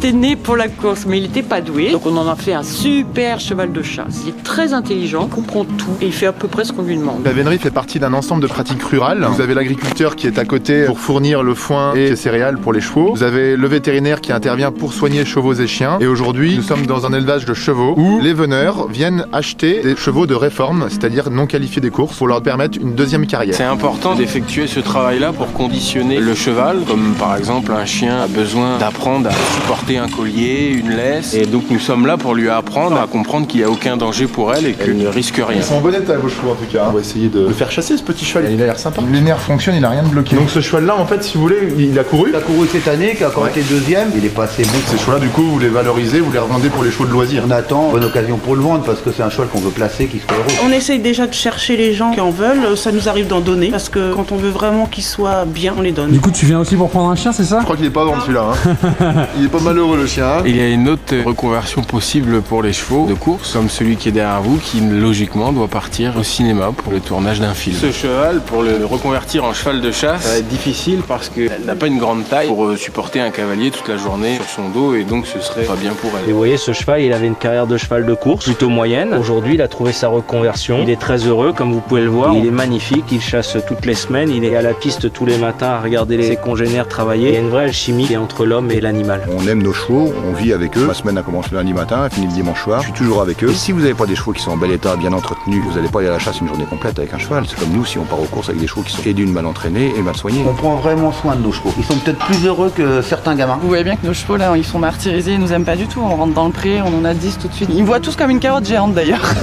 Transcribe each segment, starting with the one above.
était né pour la course, mais il n'était pas doué. Donc on en a fait un super cheval de chasse. Il est très intelligent, il comprend tout et il fait à peu près ce qu'on lui demande. La vénerie fait partie d'un ensemble de pratiques rurales. Vous avez l'agriculteur qui est à côté pour fournir le foin et les céréales pour les chevaux. Vous avez le vétérinaire qui intervient pour soigner chevaux et chiens. Et aujourd'hui, nous sommes dans un élevage de chevaux où les veneurs viennent acheter des chevaux de réforme, c'est-à-dire non qualifiés des courses, pour leur permettre une deuxième carrière. C'est important d'effectuer ce travail-là pour conditionner le cheval, comme par exemple un chien a besoin d'apprendre à supporter un collier, une laisse. Et donc nous sommes là pour lui apprendre à comprendre qu'il n'y a aucun danger pour elle et qu'elle ne risque rien. Ils sont en bon état vos chevaux en tout cas. On va essayer de le faire chasser ce petit cheval. Il a l'air sympa. Les nerfs fonctionnent, il a rien de bloqué. Donc ce cheval-là, en fait, si vous voulez, il a couru. Il a couru cette année, qui a encore été deuxième. Il est passé bon. Ces chevaux-là, du coup, vous les valorisez, vous les revendez pour les chevaux de loisirs. On attend une bonne occasion pour le vendre parce que c'est un cheval qu'on veut placer, qui soit heureux. On essaye déjà de chercher les gens qui en veulent. Ça nous arrive d'en donner parce que quand on veut vraiment qu'ils soient bien, on les donne. Du coup, tu viens aussi pour prendre un chien, c'est ça? Je crois qu'il est pas vendu celui-là. Hein. Il est pas malheureux le chien. Hein. Il y a une autre reconversion possible pour les chevaux de course, comme celui qui est derrière vous, qui logiquement doit partir au cinéma pour le tournage d'un film. Ce cheval, pour le reconvertir en cheval de chasse, ça va être difficile parce qu'elle n'a pas une grande taille pour supporter un cavalier toute la journée sur son dos et donc ce serait pas bien pour elle. Et vous voyez, ce cheval, il avait une carrière de cheval de course plutôt moyenne. Aujourd'hui, il a trouvé sa reconversion. Il est très heureux, comme vous pouvez le voir. Il est magnifique, il chasse toutes les semaines, il est à la piste tous les matins à regarder ses congénères travailler. Il y a une vraie alchimie entre l'homme et l'animal. On aime nos chevaux, on vit avec eux. Ma semaine a commencé le lundi matin, elle finit le dimanche soir. Je suis toujours avec eux. Et si vous n'avez pas des chevaux qui sont en bel état, bien entretenus, vous n'allez pas aller à la chasse une journée complète avec un cheval. C'est comme nous si on part aux courses avec des chevaux qui sont et d'une mal entraînés et mal soignés. On prend vraiment soin de nos chevaux. Ils sont peut-être plus heureux que certains gamins. Vous voyez bien que nos chevaux là, ils sont martyrisés, ils nous aiment pas du tout. On rentre dans le pré, on en a 10 tout de suite. Ils me voient tous comme une carotte géante d'ailleurs.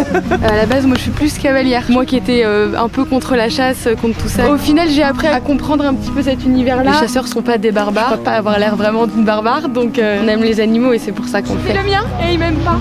À la base, moi je suis plus cavalière. Moi qui étais un peu contre la chasse, contre tout ça. Au final, j'ai appris à comprendre un petit peu cet univers-là. Les chasseurs sont pas des barbares. Je crois pas avoir l'air vraiment d'une barbare, donc on aime les animaux et c'est pour ça qu'on le fait. C'est le mien et il m'aime pas.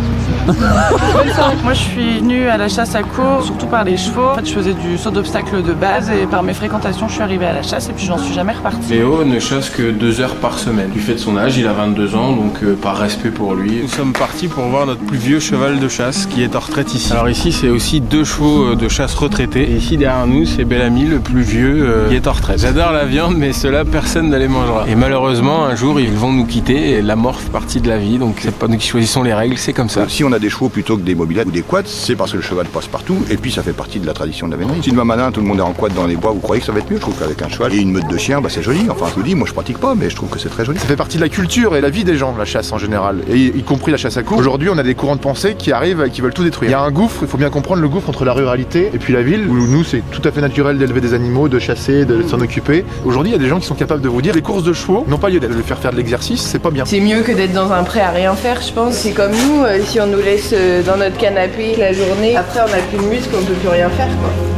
Moi je suis venue à la chasse à courre, surtout par les chevaux. En fait, je faisais du saut d'obstacle de base et par mes fréquentations, je suis arrivée à la chasse et puis j'en suis jamais repartie. Léo ne chasse que 2 heures par semaine. Du fait de son âge, il a 22 ans, donc par respect pour lui. Nous sommes partis pour voir notre plus vieux cheval de chasse qui est en retraite ici. Alors ici, c'est aussi 2 chevaux de chasse retraités. Et ici derrière nous, c'est Bellamy, le plus vieux, qui est en retraite. J'adore la viande, mais cela, personne ne les mangera. Et malheureusement, un jour, ils vont nous quitter et la mort fait partie de la vie. Donc c'est pas nous qui choisissons les règles, c'est comme ça. Si on a des chevaux plutôt que des mobilettes ou des quads, c'est parce que le cheval passe partout et puis ça fait partie de la tradition de la vénerie. Si demain matin tout le monde est en quad dans les bois, vous croyez que ça va être mieux? Je trouve qu'avec un cheval et une meute de chiens, bah c'est joli. Enfin, je vous dis, moi je pratique pas, mais je trouve que c'est très joli. Ça fait partie de la culture et la vie des gens, la chasse en général, et y compris la chasse à courre. Aujourd'hui, on a des courants de pensée qui arrivent et qui veulent tout détruire. Il y a un gouffre, il faut bien comprendre le gouffre entre la ruralité et puis la ville, où nous c'est tout à fait naturel d'élever des animaux, de chasser, de s'en occuper. Aujourd'hui, il y a des gens qui sont capables de vous dire les courses de chevaux n'ont pas lieu d'être. De faire de l'exercice, c'est pas bien. C'est mieux que d'être dans un pré à rien faire, je pense. C'est comme nous, si on nous laisse dans notre canapé la journée, après on n'a plus de muscles, on peut plus rien faire, quoi.